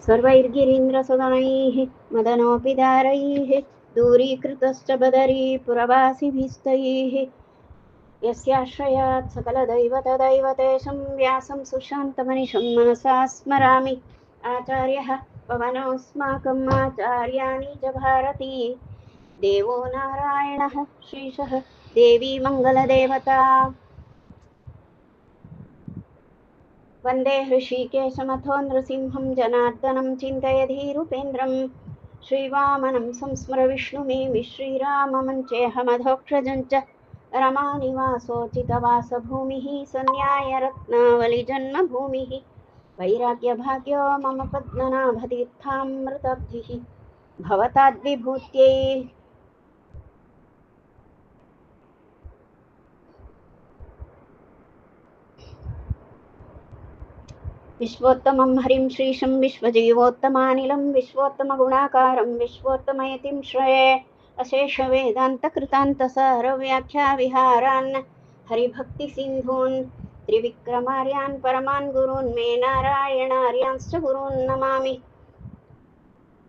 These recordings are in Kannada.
सर्वैर्गिरीन्द्रसुगणैः मदनोऽपि दारैः दूरीकृतश्च बदरीपुरवासिभिस्तैः यस्याश्रयात् सकलदैवतदैवतेशं व्यासं सुशान्तमनिशं मनसा स्मरामि। आचार्यः पवनोऽस्माकम् आचार्याणि च भारती देवो नारायणः श्रीशः देवी मङ्गलदेवता। वन्दे हृषीकेशमथो नृसिंहं जनार्दनं चिन्तयधीरूपेन्द्रं श्रीवामनं संस्मर विष्णुमेमि श्रीराममञ्चेऽहमधोक्षजं च रमानिवासोचितवासभूमिः सन्न्यायरत्नावलिजन्मभूमिः वैराग्यभाग्यो मम पद्मनाभतीर्थामृतब्धिः भवताद्विभूत्यै विश्वोत्तमं हरिं श्रीशं विश्वजीवोत्तमानिलं विश्वोत्तमगुणाकारं विश्वोत्तमयतिं श्रये अशेषवेदान्तकृतान्तसारव्याख्याविहारान् हरिभक्तिसिन्धून् त्रिविक्रमार्यान् परमान् गुरून् मे नारायणार्यांश्च गुरून् नमामि।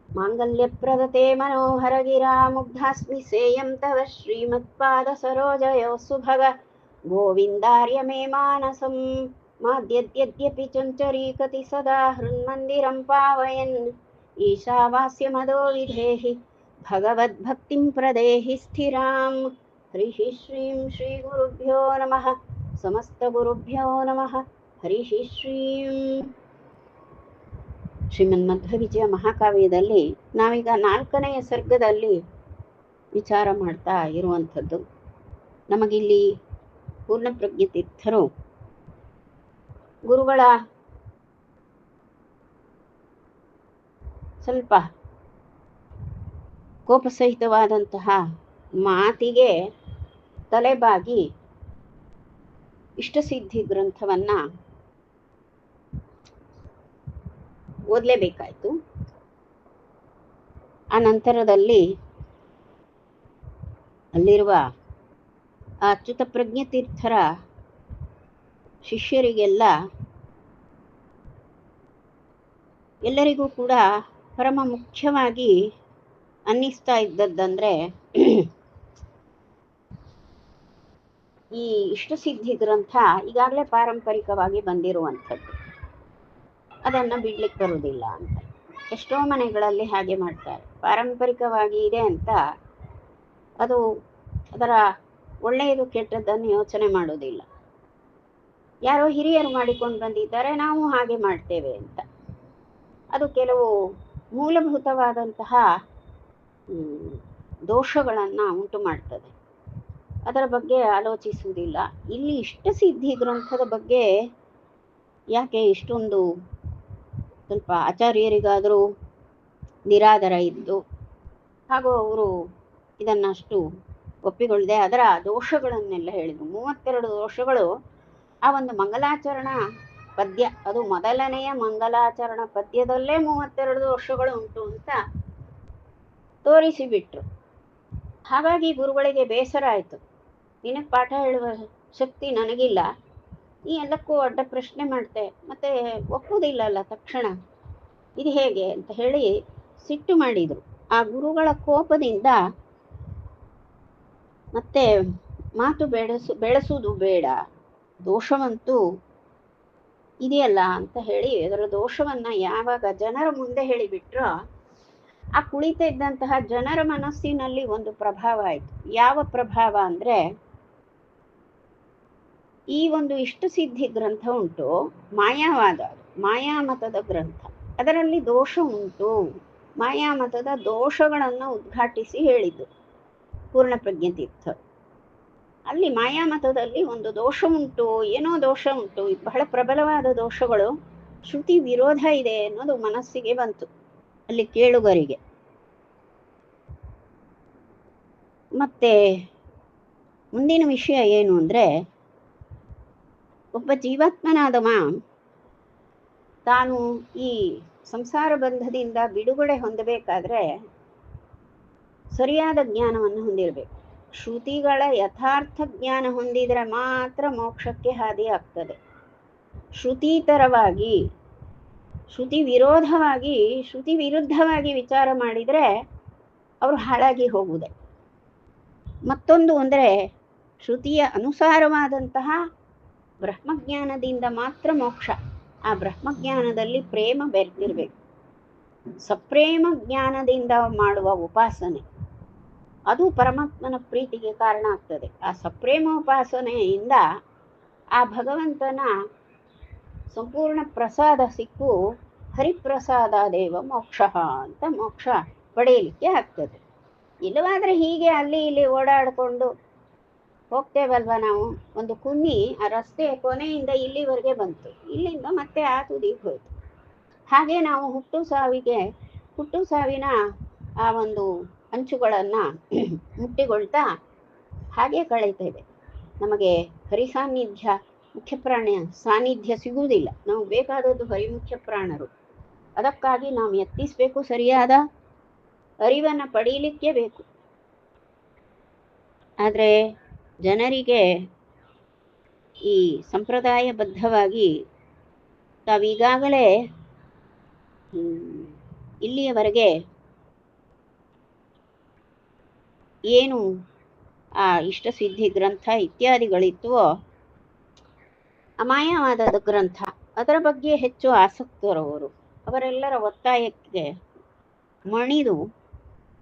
माङ्गल्यप्रदते मनोहरगिरा मुग्धास्मि सेयं तव श्रीमत्पादसरोजयो सुभग गोविन्दार्य मे मानसम् माद्यद्यद्यपि चञ्चरीकति सदा हृन्मन्दिरं पावयन् ईशावास्यमदो विधेहि भगवद्भक्तिं प्रदेहि स्थिरां। हरिः श्रीं श्रीगुरुभ्यो नमः समस्तगुरुभ्यो नमः हरिः श्रीं। ಶ್ರೀಮನ್ಮಧ್ವ ಮಹಾಕಾವ್ಯದಲ್ಲಿ ನಾವೀಗ 4ನೇ ಸರ್ಗದಲ್ಲಿ ವಿಚಾರ ಮಾಡ್ತಾ ಇರುವಂಥದ್ದು. ನಮಗಿಲ್ಲಿ ಪೂರ್ಣಪ್ರಜ್ಞ ತೀರ್ಥರು ಗುರುಗಳ ಸ್ವಲ್ಪ ಕೋಪಸಹಿತವಾದಂತಹ ಮಾತಿಗೆ ತಲೆಬಾಗಿ ಇಷ್ಟಸಿದ್ಧಿ ಗ್ರಂಥವನ್ನ ಓದಲೇಬೇಕಾಯಿತು. ಆ ನಂತರದಲ್ಲಿ ಅಲ್ಲಿರುವ ಅಚ್ಯುತ ಪ್ರಜ್ಞ ತೀರ್ಥರ ಶಿಷ್ಯರಿಗೆಲ್ಲ ಎಲ್ಲರಿಗೂ ಕೂಡ ಪರಮ ಮುಖ್ಯವಾಗಿ ಅನ್ನಿಸ್ತಾ ಇದ್ದದ್ದಂದ್ರೆ ಈ ಇಷ್ಟಸಿದ್ಧಿ ಗ್ರಂಥ ಈಗಾಗಲೇ ಪಾರಂಪರಿಕವಾಗಿ ಬಂದಿರುವಂಥದ್ದು, ಅದನ್ನು ಬಿಡ್ಲಿಕ್ಕೆ ಬರುವುದಿಲ್ಲ ಅಂತ. ಎಷ್ಟೋ ಮನೆಗಳಲ್ಲಿ ಹಾಗೆ ಮಾಡ್ತಾರೆ. ಪಾರಂಪರಿಕವಾಗಿ ಇದೆ ಅಂತ ಅದು ಅದರ ಒಳ್ಳೆಯದು ಕೆಟ್ಟದ್ದನ್ನು ಯೋಚನೆ ಮಾಡೋದಿಲ್ಲ. ಯಾರೋ ಹಿರಿಯರು ಮಾಡಿಕೊಂಡು ಬಂದಿದ್ದಾರೆ, ನಾವು ಹಾಗೆ ಮಾಡ್ತೇವೆ ಅಂತ. ಅದು ಕೆಲವು ಮೂಲಭೂತವಾದಂತಹ ದೋಷಗಳನ್ನು ಉಂಟು ಮಾಡ್ತದೆ. ಅದರ ಬಗ್ಗೆ ಆಲೋಚಿಸುವುದಿಲ್ಲ. ಇಲ್ಲಿ ಇಷ್ಟಸಿದ್ಧಿ ಗ್ರಂಥದ ಬಗ್ಗೆ ಯಾಕೆ ಇಷ್ಟೊಂದು ಸ್ವಲ್ಪ ಆಚಾರ್ಯರಿಗಾದರೂ ನಿರಾದರ ಇದ್ದು ಹಾಗೂ ಅವರು ಇದನ್ನಷ್ಟು ಒಪ್ಪಿಕೊಳ್ಳದೆ ಅದರ ದೋಷಗಳನ್ನೆಲ್ಲ ಹೇಳಿದರು. 32 ದೋಷಗಳು ಆ ಒಂದು ಮಂಗಲಾಚರಣ ಪದ್ಯ, ಅದು ಮೊದಲನೆಯ ಮಂಗಲಾಚರಣ ಪದ್ಯದಲ್ಲೇ 32 ದೋಷಗಳು ಉಂಟು ಅಂತ ತೋರಿಸಿಬಿಟ್ರು. ಹಾಗಾಗಿ ಗುರುಗಳಿಗೆ ಬೇಸರ ಆಯಿತು. ನಿನಗೆ ಪಾಠ ಹೇಳುವ ಶಕ್ತಿ ನನಗಿಲ್ಲ, ಈ ಎಲ್ಲಕ್ಕೂ ಅಡ್ಡ ಪ್ರಶ್ನೆ ಮಾಡ್ತೆ, ಮತ್ತೆ ಒಪ್ಪುವುದಿಲ್ಲಲ್ಲ ತಕ್ಷಣ, ಇದು ಹೇಗೆ ಅಂತ ಹೇಳಿ ಸಿಟ್ಟು ಮಾಡಿದರು. ಆ ಗುರುಗಳ ಕೋಪದಿಂದ ಮತ್ತೆ ಮಾತು ಬೆಳೆಸುವುದು ಬೇಡ, ದೋಷವಂತೂ ಇದೆಯಲ್ಲ ಅಂತ ಹೇಳಿ ಅದರ ದೋಷವನ್ನ ಯಾವಾಗ ಜನರ ಮುಂದೆ ಹೇಳಿಬಿಟ್ರೋ ಆ ಕುಳಿತ ಇದ್ದಂತಹ ಜನರ ಮನಸ್ಸಿನಲ್ಲಿ ಒಂದು ಪ್ರಭಾವ ಆಯಿತು. ಯಾವ ಪ್ರಭಾವ ಅಂದ್ರೆ, ಈ ಒಂದು ಇಷ್ಟಸಿದ್ಧಿ ಗ್ರಂಥ ಉಂಟು, ಮಾಯಾವಾದ, ಮಾಯಾಮತದ ಗ್ರಂಥ, ಅದರಲ್ಲಿ ದೋಷ ಉಂಟು. ಮಾಯಾಮತದ ದೋಷಗಳನ್ನು ಉದ್ಘಾಟಿಸಿ ಹೇಳಿದ್ದು ಪೂರ್ಣಪ್ರಜ್ಞ ತೀರ್ಥರು. ಅಲ್ಲಿ ಮಾಯಾಮತದಲ್ಲಿ ಒಂದು ದೋಷ ಉಂಟು, ಏನೋ ದೋಷ ಉಂಟು, ಬಹಳ ಪ್ರಬಲವಾದ ದೋಷಗಳು, ಶ್ರುತಿ ವಿರೋಧ ಇದೆ ಅನ್ನೋದು ಮನಸ್ಸಿಗೆ ಬಂತು ಅಲ್ಲಿ ಕೇಳುಗರಿಗೆ. ಮತ್ತೆ ಮುಂದಿನ ವಿಷಯ ಏನು ಅಂದ್ರೆ, ಒಬ್ಬ ಜೀವಾತ್ಮನಾದವ ತಾನು ಈ ಸಂಸಾರ ಬಂಧದಿಂದ ಬಿಡುಗಡೆ ಹೊಂದಬೇಕಾದ್ರೆ ಸರಿಯಾದ ಜ್ಞಾನವನ್ನು ಹೊಂದಿರಬೇಕು. ಶ್ರುತಿಗಳ ಯಥಾರ್ಥ ಜ್ಞಾನ ಹೊಂದಿದ್ರೆ ಮಾತ್ರ ಮೋಕ್ಷಕ್ಕೆ ಹಾದಿ ಆಗ್ತದೆ. ಶ್ರುತೀತರವಾಗಿ ಶ್ರುತಿ ವಿರುದ್ಧವಾಗಿ ವಿಚಾರ ಮಾಡಿದರೆ ಅವರು ಹಾಳಾಗಿ ಹೋಗುವುದೇ. ಮತ್ತೊಂದು ಅಂದರೆ ಶ್ರುತಿಯ ಅನುಸಾರವಾದಂತಹ ಬ್ರಹ್ಮಜ್ಞಾನದಿಂದ ಮಾತ್ರ ಮೋಕ್ಷ. ಆ ಬ್ರಹ್ಮಜ್ಞಾನದಲ್ಲಿ ಪ್ರೇಮ ಬೆರೆತಿರ್ಬೇಕು. ಸಪ್ರೇಮ ಜ್ಞಾನದಿಂದ ಮಾಡುವ ಉಪಾಸನೆ ಅದು ಪರಮಾತ್ಮನ ಪ್ರೀತಿಗೆ ಕಾರಣ ಆಗ್ತದೆ. ಆ ಸಪ್ರೇಮ ಉಪಾಸನೆಯಿಂದ ಆ ಭಗವಂತನ ಸಂಪೂರ್ಣ ಪ್ರಸಾದ ಸಿಕ್ಕು ಹರಿಪ್ರಸಾದ ದೇವ ಮೋಕ್ಷ ಅಂತ ಮೋಕ್ಷ ಪಡೆಯಲಿಕ್ಕೆ ಆಗ್ತದೆ. ಇಲ್ಲವಾದರೆ ಹೀಗೆ ಅಲ್ಲಿ ಇಲ್ಲಿ ಓಡಾಡಿಕೊಂಡು ಹೋಗ್ತೇವಲ್ವ ನಾವು. ಒಂದು ಕುನ್ನಿ ಆ ರಸ್ತೆಯ ಕೊನೆಯಿಂದ ಇಲ್ಲಿವರೆಗೆ ಬಂತು, ಇಲ್ಲಿಂದ ಮತ್ತೆ ಆ ತುದಿಗೆ ಹೋಯ್ತು. ಹಾಗೆ ನಾವು ಹುಟ್ಟು ಸಾವಿನ ಆ ಒಂದು ಅಂಚುಗಳನ್ನು ಮುಟ್ಟಿಗೊಳ್ತಾ ಹಾಗೆ ಕಳೀತೇವೆ. ನಮಗೆ ಹರಿಸಾನ್ನಿಧ್ಯ ಮುಖ್ಯ ಪ್ರಾಣ ಸಾನ್ನಿಧ್ಯ ಸಿಗುವುದಿಲ್ಲ. ನಾವು ಬೇಕಾದದ್ದು ಹರಿಮುಖ್ಯ ಪ್ರಾಣರು. ಅದಕ್ಕಾಗಿ ನಾವು ಯತ್ನಿಸಬೇಕು, ಸರಿಯಾದ ಅರಿವನ್ನು ಪಡೀಲಿಕ್ಕೆ ಬೇಕು. ಆದರೆ ಜನರಿಗೆ ಈ ಸಂಪ್ರದಾಯಬದ್ಧವಾಗಿ ತಾವೀಗಾಗಲೇ ಇಲ್ಲಿಯವರೆಗೆ ಏನು ಆ ಇಷ್ಟಸಿದ್ಧಿ ಗ್ರಂಥ ಇತ್ಯಾದಿಗಳಿತ್ತವೋ, ಅಮಾಯವಾದದ ಗ್ರಂಥ, ಅದರ ಬಗ್ಗೆ ಹೆಚ್ಚು ಆಸಕ್ತರವರು. ಅವರೆಲ್ಲರ ಒತ್ತಾಯಕ್ಕೆ ಮಣಿದು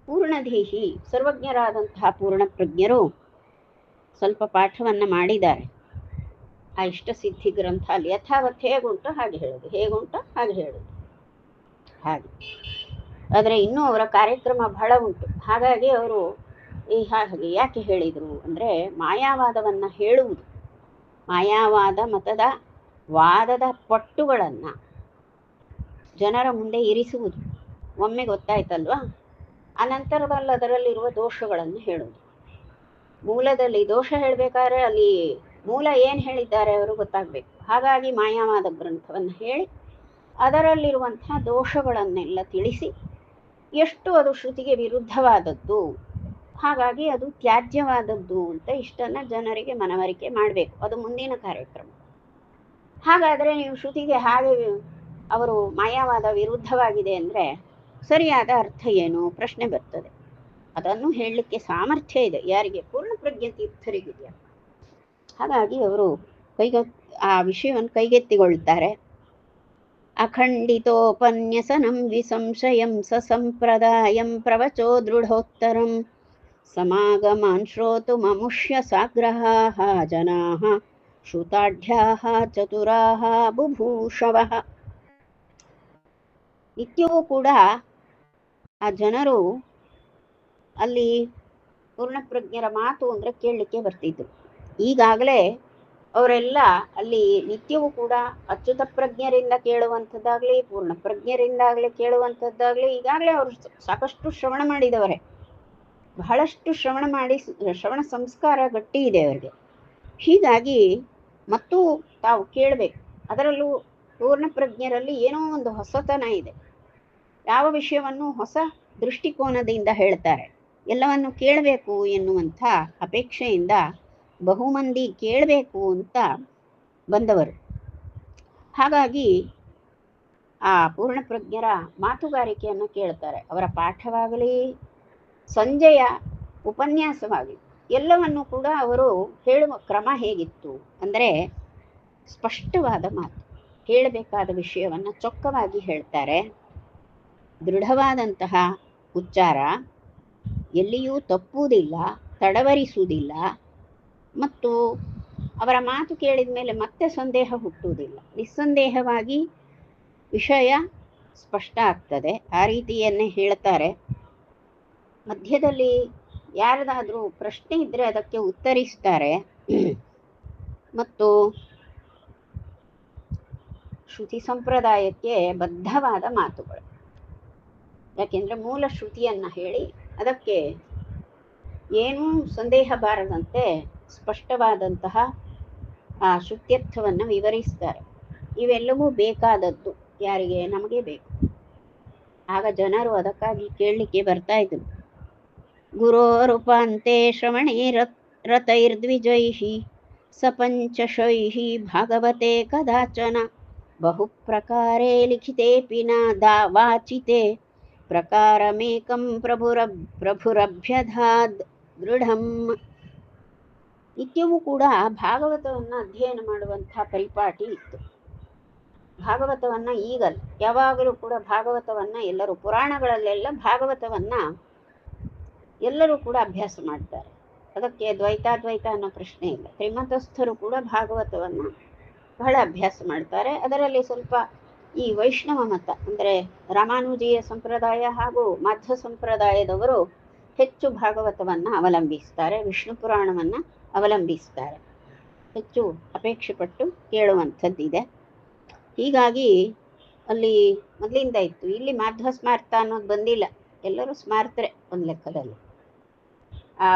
ಪೂರ್ಣಧೀಹಿ ಸರ್ವಜ್ಞರಾದಂತಹ ಪೂರ್ಣಪ್ರಜ್ಞರು ಸ್ವಲ್ಪ ಪಾಠವನ್ನು ಮಾಡಿದ್ದಾರೆ. ಆ ಇಷ್ಟಸಿದ್ಧಿ ಗ್ರಂಥ ಅಲ್ಲಿ ಯಥಾವತ್ ಹೇಗುಂಟು ಹಾಗೆ ಹೇಳುದು ಹಾಗೆ. ಆದರೆ ಇನ್ನೂ ಅವರ ಕಾರ್ಯಕ್ರಮ ಬಹಳ ಉಂಟು. ಹಾಗಾಗಿ ಅವರು ಹಾಗೆ ಯಾಕೆ ಹೇಳಿದರು ಅಂದರೆ, ಮಾಯಾವಾದವನ್ನು ಹೇಳುವುದು, ಮಾಯಾವಾದ ಮತದ ವಾದದ ಪಟ್ಟುಗಳನ್ನು ಜನರ ಮುಂದೆ ಇರಿಸುವುದು. ಒಮ್ಮೆ ಗೊತ್ತಾಯ್ತಲ್ವಾ, ಅನಂತರದಲ್ಲಿ ಅದರಲ್ಲಿರುವ ದೋಷಗಳನ್ನು ಹೇಳುವುದು. ಮೂಲದಲ್ಲಿ ದೋಷ ಹೇಳಬೇಕಾದ್ರೆ ಅಲ್ಲಿ ಮೂಲ ಏನು ಹೇಳಿದ್ದಾರೆ ಅವರು ಗೊತ್ತಾಗಬೇಕು. ಹಾಗಾಗಿ ಮಾಯಾವಾದ ಗ್ರಂಥವನ್ನು ಹೇಳಿ ಅದರಲ್ಲಿರುವಂಥ ದೋಷಗಳನ್ನೆಲ್ಲ ತಿಳಿಸಿ, ಎಷ್ಟು ಅದು ಶ್ರುತಿಗೆ ವಿರುದ್ಧವಾದದ್ದು, ಹಾಗಾಗಿ ಅದು ತ್ಯಾಜ್ಯವಾದದ್ದು ಅಂತ ಇಷ್ಟನ್ನು ಜನರಿಗೆ ಮನವರಿಕೆ ಮಾಡಬೇಕು. ಅದು ಮುಂದಿನ ಕಾರ್ಯಕ್ರಮ. ಹಾಗಾದರೆ ನೀವು ಶ್ರುತಿಗೆ ಹಾಗೆ ಅವರು ಮಾಯಾವಾದ ವಿರುದ್ಧವಾಗಿದೆ ಅಂದರೆ ಸರಿಯಾದ ಅರ್ಥ ಏನು ಪ್ರಶ್ನೆ ಬರ್ತದೆ. ಅದನ್ನು ಹೇಳಲಿಕ್ಕೆ ಸಾಮರ್ಥ್ಯ ಇದೆ ಯಾರಿಗೆ? ಪೂರ್ಣಪ್ರಜ್ಞ ತೀರ್ಥರಿಗಿದೆಯಾ. ಹಾಗಾಗಿ ಅವರು ಆ ವಿಷಯವನ್ನು ಕೈಗೆತ್ತಿಗೊಳ್ತಾರೆ. ಅಖಂಡಿತೋಪನ್ಯಸನಂ ವಿಸಂಶಯಂ ಸಸಂಪ್ರದಾಯಂ ಪ್ರವಚೋ ದೃಢೋತ್ತರಂ ಸಮಾಗಮಾನ್ ಶ್ರೋತುಮಮುಷ್ಯ ಸಾಗ್ರಹಾಃ ಜನಾಃ ಶ್ರುತಾಢ್ಯಾಃ ಚತುರಾಃ ಬುಭೂಷವಃ. ನಿತ್ಯವೂ ಕೂಡ ಆ ಜನರು ಅಲ್ಲಿ ಪೂರ್ಣಪ್ರಜ್ಞರ ಮಾತು ಅಂದರೆ ಕೇಳಲಿಕ್ಕೆ ಬರ್ತಿದ್ರು. ಈಗಾಗಲೇ ಅವರೆಲ್ಲ ಅಲ್ಲಿ ನಿತ್ಯವೂ ಕೂಡ ಅಚ್ಯುತ ಪ್ರಜ್ಞರಿಂದ ಕೇಳುವಂಥದ್ದಾಗಲಿ ಪೂರ್ಣಪ್ರಜ್ಞರಿಂದಾಗಲಿ ಕೇಳುವಂಥದ್ದಾಗಲಿ ಈಗಾಗಲೇ ಅವರು ಸಾಕಷ್ಟು ಶ್ರವಣ ಮಾಡಿದವರೇ. ಬಹಳಷ್ಟು ಶ್ರವಣ ಸಂಸ್ಕಾರ ಗಟ್ಟಿ ಇದೆ ಅವರಿಗೆ. ಹೀಗಾಗಿ ಮತ್ತು ತಾವು ಕೇಳಬೇಕು. ಅದರಲ್ಲೂ ಪೂರ್ಣಪ್ರಜ್ಞರಲ್ಲಿ ಏನೋ ಒಂದು ಹೊಸತನ ಇದೆ. ಯಾವ ವಿಷಯವನ್ನು ಹೊಸ ದೃಷ್ಟಿಕೋನದಿಂದ ಹೇಳ್ತಾರೆ. ಎಲ್ಲವನ್ನು ಕೇಳಬೇಕು ಎನ್ನುವಂಥ ಅಪೇಕ್ಷೆಯಿಂದ ಬಹುಮಂದಿ ಕೇಳಬೇಕು ಅಂತ ಬಂದವರು. ಹಾಗಾಗಿ ಆ ಪೂರ್ಣಪ್ರಜ್ಞರ ಮಾತುಗಾರಿಕೆಯನ್ನು ಕೇಳ್ತಾರೆ. ಅವರ ಪಾಠವಾಗಲಿ ಸಂಜೆಯ ಉಪನ್ಯಾಸವಾಗಲಿ ಎಲ್ಲವನ್ನು ಕೂಡ ಅವರು ಹೇಳುವ ಕ್ರಮ ಹೇಗಿತ್ತು ಅಂದರೆ, ಸ್ಪಷ್ಟವಾದ ಮಾತು, ಹೇಳಬೇಕಾದ ವಿಷಯವನ್ನು ಚೊಕ್ಕವಾಗಿ ಹೇಳ್ತಾರೆ. ದೃಢವಾದಂತಹ ಉಚ್ಚಾರ, ಎಲ್ಲಿಯೂ ತಪ್ಪುವುದಿಲ್ಲ, ತಡವರಿಸುವುದಿಲ್ಲ, ಮತ್ತು ಅವರ ಮಾತು ಕೇಳಿದ ಮೇಲೆ ಮತ್ತೆ ಸಂದೇಹ ಹುಟ್ಟುವುದಿಲ್ಲ. ನಿಸ್ಸಂದೇಹವಾಗಿ ವಿಷಯ ಸ್ಪಷ್ಟ ಆಗ್ತದೆ. ಆ ರೀತಿಯನ್ನೇ ಹೇಳ್ತಾರೆ. ಮಧ್ಯದಲ್ಲಿ ಯಾರದಾದರೂ ಪ್ರಶ್ನೆ ಇದ್ದರೆ ಅದಕ್ಕೆ ಉತ್ತರಿಸ್ತಾರೆ. ಮತ್ತು ಶ್ರುತಿ ಸಂಪ್ರದಾಯಕ್ಕೆ ಬದ್ಧವಾದ ಮಾತುಗಳು. ಯಾಕೆಂದರೆ ಮೂಲ ಶ್ರುತಿಯನ್ನು ಹೇಳಿ ಅದಕ್ಕೆ ಏನೂ ಸಂದೇಹ ಬಾರದಂತೆ ಸ್ಪಷ್ಟವಾದಂತಹ ಆ ಶ್ರುತ್ಯರ್ಥವನ್ನು ವಿವರಿಸ್ತಾರೆ. ಇವೆಲ್ಲವೂ ಬೇಕಾದದ್ದು ಯಾರಿಗೆ? ನಮಗೆ ಬೇಕು. ಆಗ ಜನರು ಅದಕ್ಕಾಗಿ ಕೇಳಲಿಕ್ಕೆ ಬರ್ತಾ ಇದ್ರು. ಗುರೋರುಪಾಂತೆ ಶ್ರವಣೇ ರತೈರ್ದ್ವಿಜೈಃ ಸಪಂಚಶೈಃ ಭಾಗವತೆ ಕದಾಚನ ಬಹುಪ್ರಕಾರೇ ಲಿಖಿತೇಪಿ ನ ವಾಚಿತೆ ಪ್ರಕಾರಮೇಕಂ ಪ್ರಭುರಭ್ಯಧಾದ್ ದೃಢಂ. ನಿತ್ಯವೂ ಕೂಡ ಭಾಗವತವನ್ನು ಅಧ್ಯಯನ ಮಾಡುವಂತಹ ಪರಿಪಾಟಿ ಇತ್ತು. ಭಾಗವತವನ್ನು ಈಗಲ್ಲ, ಯಾವಾಗಲೂ ಕೂಡ ಭಾಗವತವನ್ನು ಎಲ್ಲರೂ, ಪುರಾಣಗಳಲ್ಲೆಲ್ಲ ಭಾಗವತವನ್ನು ಎಲ್ಲರೂ ಕೂಡ ಅಭ್ಯಾಸ ಮಾಡ್ತಾರೆ. ಅದಕ್ಕೆ ದ್ವೈತಾದ್ವೈತ ಅನ್ನೋ ಪ್ರಶ್ನೆ ಇಲ್ಲ. ತ್ರಿಮತಸ್ಥರು ಕೂಡ ಭಾಗವತವನ್ನು ಬಹಳ ಅಭ್ಯಾಸ ಮಾಡ್ತಾರೆ. ಅದರಲ್ಲಿ ಸ್ವಲ್ಪ ಈ ವೈಷ್ಣವ ಮತ ಅಂದರೆ ರಾಮಾನುಜೀಯ ಸಂಪ್ರದಾಯ ಹಾಗೂ ಮಾಧ್ವ ಸಂಪ್ರದಾಯದವರು ಹೆಚ್ಚು ಭಾಗವತವನ್ನು ಅವಲಂಬಿಸ್ತಾರೆ, ವಿಷ್ಣು ಪುರಾಣವನ್ನು ಅವಲಂಬಿಸ್ತಾರೆ, ಹೆಚ್ಚು ಅಪೇಕ್ಷೆ ಪಟ್ಟು ಕೇಳುವಂಥದ್ದಿದೆ. ಹೀಗಾಗಿ ಅಲ್ಲಿ ಮೊದಲಿಂದ ಇತ್ತು. ಇಲ್ಲಿ ಮಾಧ್ವ ಸ್ಮಾರ್ತ ಅನ್ನೋದು ಬಂದಿಲ್ಲ, ಎಲ್ಲರೂ ಸ್ಮಾರ್ತರೆ ಒಂದು ಲೆಕ್ಕದಲ್ಲಿ. ಆ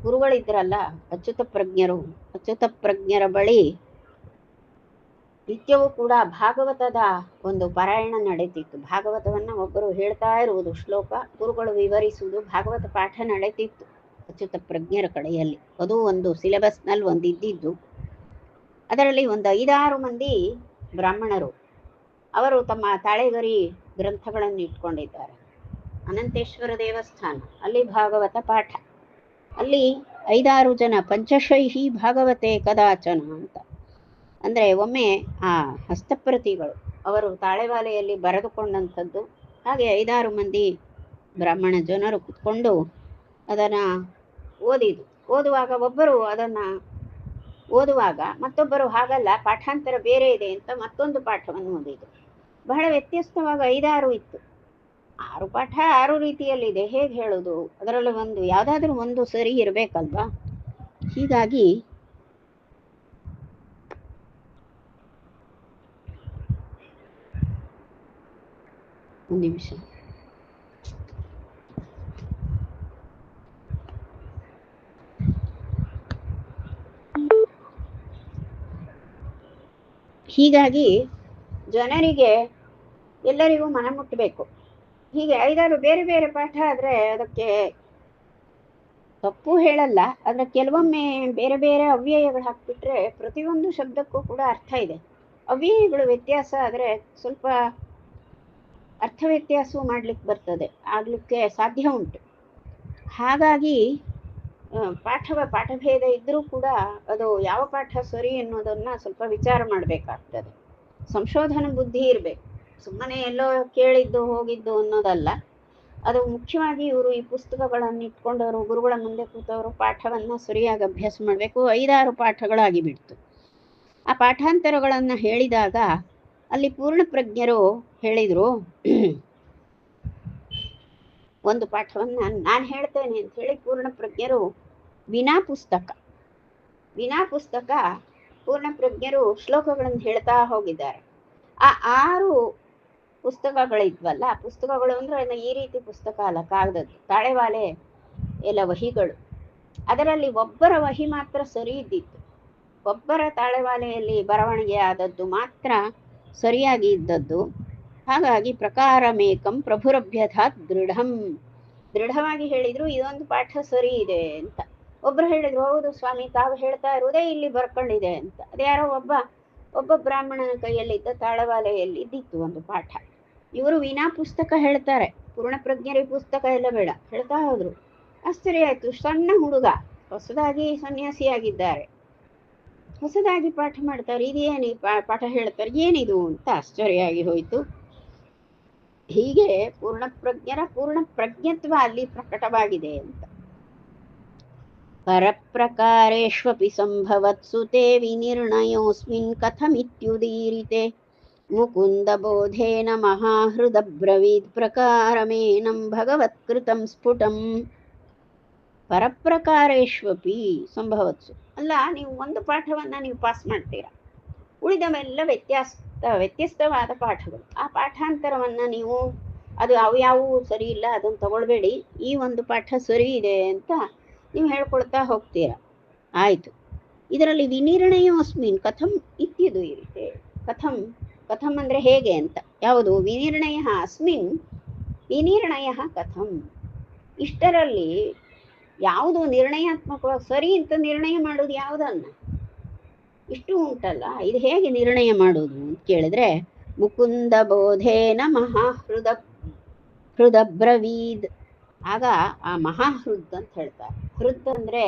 ಗುರುಗಳಿದ್ರಲ್ಲ ಅಚ್ಯುತ ಪ್ರಜ್ಞರ ಬಳಿ ನಿತ್ಯವೂ ಕೂಡ ಭಾಗವತದ ಒಂದು ಪಾರಾಯಣ ನಡೀತಿತ್ತು. ಭಾಗವತವನ್ನು ಒಬ್ಬರು ಹೇಳ್ತಾ ಇರುವುದು, ಶ್ಲೋಕ ಗುರುಗಳು ವಿವರಿಸುವುದು, ಭಾಗವತ ಪಾಠ ನಡೀತಿತ್ತು ಅಚ್ಯುತ ಪ್ರಜ್ಞರ ಕಡೆಯಲ್ಲಿ. ಅದು ಒಂದು ಸಿಲೆಬಸ್ನಲ್ಲಿ ಒಂದು ಇದ್ದಿದ್ದು. ಅದರಲ್ಲಿ ಒಂದು 5-6 ಮಂದಿ ಬ್ರಾಹ್ಮಣರು ಅವರು ತಮ್ಮ ತಾಳೆಗರಿ ಗ್ರಂಥಗಳನ್ನು ಇಟ್ಕೊಂಡಿದ್ದಾರೆ. ಅನಂತೇಶ್ವರ ದೇವಸ್ಥಾನ, ಅಲ್ಲಿ ಭಾಗವತ ಪಾಠ, ಅಲ್ಲಿ 5-6 ಜನ ಪಂಚಶೈಹಿ ಭಾಗವತೆ ಕದಾಚನ ಅಂತ. ಅಂದರೆ ಒಮ್ಮೆ ಆ ಹಸ್ತಪ್ರತಿಗಳು ಅವರು ತಾಳೆವಾಲೆಯಲ್ಲಿ ಬರೆದುಕೊಂಡಂಥದ್ದು. ಹಾಗೆ 5-6 ಮಂದಿ ಬ್ರಾಹ್ಮಣ ಜನರು ಕುತ್ಕೊಂಡು ಅದನ್ನು ಓದುವಾಗ ಒಬ್ಬರು ಅದನ್ನು ಓದುವಾಗ ಮತ್ತೊಬ್ಬರು ಹಾಗಲ್ಲ, ಪಾಠಾಂತರ ಬೇರೆ ಇದೆ ಅಂತ ಮತ್ತೊಂದು ಪಾಠವನ್ನು ಓದಿದ್ರು. ಬಹಳ ವ್ಯತ್ಯಸ್ತವಾಗಿ 5-6 ಇತ್ತು. 6 ಪಾಠ 6 ರೀತಿಯಲ್ಲಿದೆ, ಹೇಗೆ ಹೇಳೋದು? ಅದರಲ್ಲಿ ಯಾವುದಾದ್ರೂ ಒಂದು ಸರಿ ಇರಬೇಕಲ್ವಾ? ಹೀಗಾಗಿ ಒಂದು ನಿಮಿಷ. ಹೀಗಾಗಿ ಜನರಿಗೆ ಎಲ್ಲರಿಗೂ ಮನ ಮುಟ್ಟಬೇಕು. ಹೀಗೆ 5-6 ಬೇರೆ ಬೇರೆ ಪಾಠ ಆದರೆ ಅದಕ್ಕೆ ತಪ್ಪು ಹೇಳಲ್ಲ, ಆದರೆ ಕೆಲವೊಮ್ಮೆ ಬೇರೆ ಬೇರೆ ಅವ್ಯಯಗಳು ಹಾಕ್ಬಿಟ್ರೆ ಪ್ರತಿಯೊಂದು ಶಬ್ದಕ್ಕೂ ಕೂಡ ಅರ್ಥ ಇದೆ. ಅವ್ಯಯಗಳು ವ್ಯತ್ಯಾಸ ಆದರೆ ಸ್ವಲ್ಪ ಅರ್ಥ ವ್ಯತ್ಯಾಸವೂ ಮಾಡಲಿಕ್ಕೆ ಆಗಲಿಕ್ಕೆ ಸಾಧ್ಯ ಉಂಟು. ಹಾಗಾಗಿ ಪಾಠಭೇದ ಇದ್ದರೂ ಕೂಡ ಅದು ಯಾವ ಪಾಠ ಸರಿ ಅನ್ನೋದನ್ನು ಸ್ವಲ್ಪ ವಿಚಾರ ಮಾಡಬೇಕಾಗ್ತದೆ. ಸಂಶೋಧನಾ ಬುದ್ಧಿ ಇರಬೇಕು, ಸುಮ್ಮನೆ ಎಲ್ಲೋ ಕೇಳಿದ್ದು ಹೋಗಿದ್ದು ಅನ್ನೋದಲ್ಲ. ಅದು ಮುಖ್ಯವಾಗಿ ಇವರು ಈ ಪುಸ್ತಕಗಳನ್ನು ಇಟ್ಕೊಂಡವರು, ಗುರುಗಳ ಮುಂದೆ ಕೂತವರು ಪಾಠವನ್ನು ಸರಿಯಾಗಿ ಅಭ್ಯಾಸ ಮಾಡಬೇಕು. 5-6 ಪಾಠಗಳಾಗಿ ಬಿಡ್ತು. ಆ ಪಾಠಾಂತರಗಳನ್ನು ಹೇಳಿದಾಗ ಅಲ್ಲಿ ಪೂರ್ಣಪ್ರಜ್ಞರು ಹೇಳಿದರು, ಒಂದು ಪಾಠವನ್ನು ನಾನು ಹೇಳ್ತೇನೆ ಅಂತ ಹೇಳಿ ಪೂರ್ಣಪ್ರಜ್ಞರು ವಿನಾ ಪುಸ್ತಕ ಪೂರ್ಣಪ್ರಜ್ಞರು ಶ್ಲೋಕಗಳನ್ನು ಹೇಳ್ತಾ ಹೋಗಿದ್ದಾರೆ. ಆ 6 ಪುಸ್ತಕಗಳಿದ್ವಲ್ಲ, ಪುಸ್ತಕಗಳು ಅಂದರೆ ಈ ರೀತಿ ಪುಸ್ತಕ ಅಲ್ಲ, ಕಾಗದದ್ದು ತಾಳೆವಾಲೆ ಎಲ್ಲ ವಹಿಗಳು. ಅದರಲ್ಲಿ ಒಬ್ಬರ ವಹಿ ಮಾತ್ರ ಸರಿ ಇದ್ದಿತ್ತು, ಒಬ್ಬರ ತಾಳೆವಾಲೆಯಲ್ಲಿ ಬರವಣಿಗೆ ಆದದ್ದು ಮಾತ್ರ ಸರಿಯಾಗಿ ಇದ್ದದ್ದು. ಹಾಗಾಗಿ ಪ್ರಕಾರಮೇಕಂ ಪ್ರಭುರಭ್ಯಧಾತ್ ದೃಢವಾಗಿ ಹೇಳಿದ್ರು, ಇದೊಂದು ಪಾಠ ಸರಿ ಇದೆ ಅಂತ. ಒಬ್ರು ಹೇಳಿದ್ರು, ಹೌದು ಸ್ವಾಮಿ, ತಾವು ಹೇಳ್ತಾ ಇರುವುದೇ ಇಲ್ಲಿ ಬರ್ಕೊಂಡಿದೆ ಅಂತ. ಅದ್ಯಾರೋ ಒಬ್ಬ ಬ್ರಾಹ್ಮಣನ ಕೈಯಲ್ಲಿದ್ದ ತಾಳವಾಲೆಯಲ್ಲಿ ಇದ್ದಿತ್ತು ಒಂದು ಪಾಠ. ಇವರು ವಿನಾ ಪುಸ್ತಕ ಹೇಳ್ತಾರೆ, ಪೂರ್ಣಪ್ರಜ್ಞರಿ ಪುಸ್ತಕ ಎಲ್ಲ ಬೇಡ ಹೇಳ್ತಾ ಹೋದ್ರು. ಆಶ್ಚರ್ಯ ಆಯ್ತು. ಸಣ್ಣ ಹುಡುಗ, ಹೊಸದಾಗಿ ಸನ್ಯಾಸಿಯಾಗಿದ್ದಾರೆ, ಹೊಸದಾಗಿ ಪಾಠ ಮಾಡ್ತಾರೆ, ಇದೇನು ಪಾಠ ಹೇಳ್ತಾರೆ, ಏನಿದು ಅಂತ ಆಶ್ಚರ್ಯ ಆಗಿ ಹೋಯಿತು. ಹೀಗೆ ಪೂರ್ಣ ಪ್ರಜ್ಞತ್ವ ಅಲ್ಲಿ ಪ್ರಕಟವಾಗಿದೆ ಅಂತ. ಪರಪ್ರಕಾರೇಷ್ವಪಿ ಸಂಭವತ್ಸು ತೇ ವಿನಿರ್ಣಯೋಸ್ಮಿನ್ ಕಥಮಿತ್ಯುದೀರಿತೆ ಮುಕುಂದ ಬೋಧೇನ ಮಹಾಹೃದ ಬ್ರವೀದ್ ಪ್ರಕಾರಮೇನಂ ಭಗವತ್ಕೃತಂ ಸ್ಫುಟಂ. ಪರಪ್ರಕಾರೇಷ್ವಪಿ ಸಂಭವತ್ಸು ಅಲ್ಲ, ನೀವು ಒಂದು ಪಾಠವನ್ನು ನೀವು ಪಾಸ್ ಮಾಡ್ತೀರಾ, ಉಳಿದವೆಲ್ಲ ವ್ಯತ್ಯಸ್ತವಾದ ಪಾಠಗಳು. ಆ ಪಾಠಾಂತರವನ್ನು ನೀವು ಅದು ಅವ್ಯಾವೂ ಸರಿ ಇಲ್ಲ ಅದನ್ನು ತಗೊಳ್ಬೇಡಿ, ಈ ಒಂದು ಪಾಠ ಸರಿ ಇದೆ ಅಂತ ನೀವು ಹೇಳ್ಕೊಳ್ತಾ ಹೋಗ್ತೀರಾ. ಆಯಿತು. ಇದರಲ್ಲಿ ವಿನಿರ್ಣಯೋಸ್ಮಿನ್ ಕಥಂ ಇತ್ಯದು ಇರುತ್ತೆ. ಕಥಂ ಅಂದರೆ ಹೇಗೆ ಅಂತ. ಯಾವುದು? ವಿನಿರ್ಣಯ ಅಸ್ಮಿನ್ ವಿನಿರ್ಣಯ ಕಥಂ. ಇಷ್ಟರಲ್ಲಿ ಯಾವುದು ನಿರ್ಣಯಾತ್ಮಕವಾಗಿ ಸರಿ ಅಂತ ನಿರ್ಣಯ ಮಾಡೋದು ಯಾವುದನ್ನು? ಇಷ್ಟು ಉಂಟಲ್ಲ, ಇದು ಹೇಗೆ ನಿರ್ಣಯ ಮಾಡೋದು ಅಂತ ಕೇಳಿದ್ರೆ, ಮುಕುಂದ ಬೋಧೇನ ಹೃದಬ್ರವೀದ್. ಆಗ ಆ ಮಹಾಹೃದ್ ಅಂತ ಹೇಳ್ತಾರೆ. ಹೃದ್ ಅಂದ್ರೆ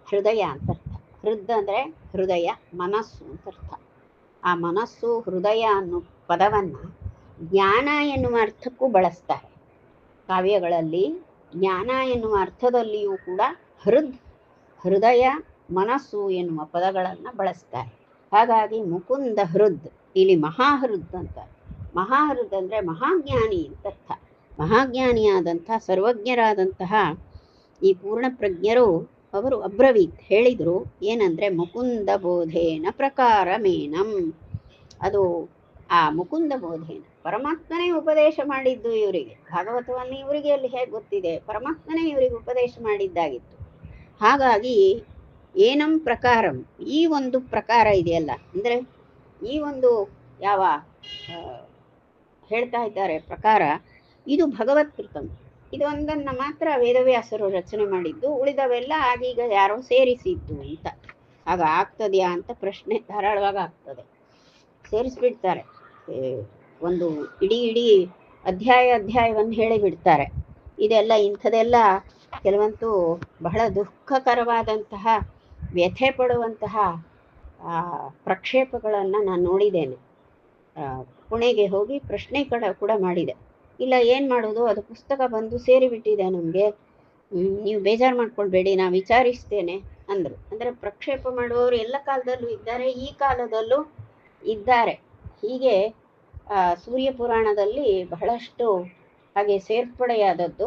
ಹೃದಯ ಅಂತ ಅರ್ಥ. ಹೃದ್ ಅಂದ್ರೆ ಹೃದಯ, ಮನಸ್ಸು ಅಂತ ಅರ್ಥ. ಆ ಮನಸ್ಸು, ಹೃದಯ ಅನ್ನೋ ಪದವನ್ನ ಜ್ಞಾನ ಎನ್ನುವ ಅರ್ಥಕ್ಕೂ ಬಳಸ್ತಾರೆ ಕಾವ್ಯಗಳಲ್ಲಿ. ಜ್ಞಾನ ಎನ್ನುವ ಅರ್ಥದಲ್ಲಿಯೂ ಕೂಡ ಹೃದ್, ಹೃದಯ, ಮನಸ್ಸು ಎನ್ನುವ ಪದಗಳನ್ನು ಬಳಸ್ತಾರೆ. ಹಾಗಾಗಿ ಮುಕುಂದ ಹೃದ್, ಇಲ್ಲಿ ಮಹಾಹೃದ್ ಅಂತ. ಮಹಾಹೃದ್ ಅಂದ್ರೆ ಮಹಾಜ್ಞಾನಿ ಅಂತ ಅರ್ಥ. ಮಹಾಜ್ಞಾನಿಯಾದಂಥ, ಸರ್ವಜ್ಞರಾದಂತಹ ಈ ಪೂರ್ಣ ಪ್ರಜ್ಞರು ಅವರು ಅಬ್ರವೀತ್ ಹೇಳಿದರು. ಏನಂದ್ರೆ ಮುಕುಂದ ಬೋಧೇನ ಪ್ರಕಾರಮೇನಂ. ಅದು ಆ ಮುಕುಂದ ಬೋಧೇನ, ಪರಮಾತ್ಮನೇ ಉಪದೇಶ ಮಾಡಿದ್ದು ಇವರಿಗೆ. ಭಾಗವತವನ್ನು ಇವರಿಗೆ ಅಲ್ಲಿ ಹೇಗೆ ಗೊತ್ತಿದೆ? ಪರಮಾತ್ಮನೇ ಇವರಿಗೆ ಉಪದೇಶ ಮಾಡಿದ್ದಾಗಿತ್ತು. ಹಾಗಾಗಿ ಏನಂ ಪ್ರಕಾರಂ, ಈ ಒಂದು ಪ್ರಕಾರ ಇದೆಯಲ್ಲ, ಅಂದರೆ ಈ ಒಂದು ಯಾವ ಹೇಳ್ತಾ ಇದ್ದಾರೆ ಪ್ರಕಾರ, ಇದು ಭಗವತ್ಕೃತಂ. ಇದು ಒಂದನ್ನು ಮಾತ್ರ ವೇದವ್ಯಾಸರು ರಚನೆ ಮಾಡಿದ್ದು, ಉಳಿದವೆಲ್ಲ ಆಗೀಗ ಯಾರೋ ಸೇರಿಸಿದ್ದು ಅಂತ. ಆಗ ಆಗ್ತದೆಯಾ ಅಂತ ಪ್ರಶ್ನೆ ಧಾರಾಳವಾಗಿ ಆಗ್ತದೆ. ಸೇರಿಸ್ಬಿಡ್ತಾರೆ, ಒಂದು ಇಡೀ ಅಧ್ಯಾಯವನ್ನು ಹೇಳಿಬಿಡ್ತಾರೆ. ಇದೆಲ್ಲ ಇಂಥದೆಲ್ಲ ಕೆಲವಂತೂ ಬಹಳ ದುಃಖಕರವಾದಂತಹ, ವ್ಯಥೆ ಪಡುವಂತಹ ಪ್ರಕ್ಷೇಪಗಳನ್ನು ನಾನು ನೋಡಿದ್ದೇನೆ. ಪುಣೆಗೆ ಹೋಗಿ ಪ್ರಶ್ನೆ ಕೂಡ ಮಾಡಿದೆ. ಇಲ್ಲ ಏನು ಮಾಡೋದು, ಅದು ಪುಸ್ತಕ ಬಂದು ಸೇರಿಬಿಟ್ಟಿದೆ ನಮಗೆ, ನೀವು ಬೇಜಾರು ಮಾಡ್ಕೊಳ್ಬೇಡಿ, ನಾನು ವಿಚಾರಿಸ್ತೇನೆ ಅಂದರು. ಅಂದರೆ ಪ್ರಕ್ಷೇಪ ಮಾಡುವವರು ಎಲ್ಲ ಕಾಲದಲ್ಲೂ ಇದ್ದಾರೆ, ಈ ಕಾಲದಲ್ಲೂ ಇದ್ದಾರೆ. ಹೀಗೆ ಸೂರ್ಯ ಪುರಾಣದಲ್ಲಿ ಬಹಳಷ್ಟು ಹಾಗೆ ಸೇರ್ಪಡೆಯಾದದ್ದು.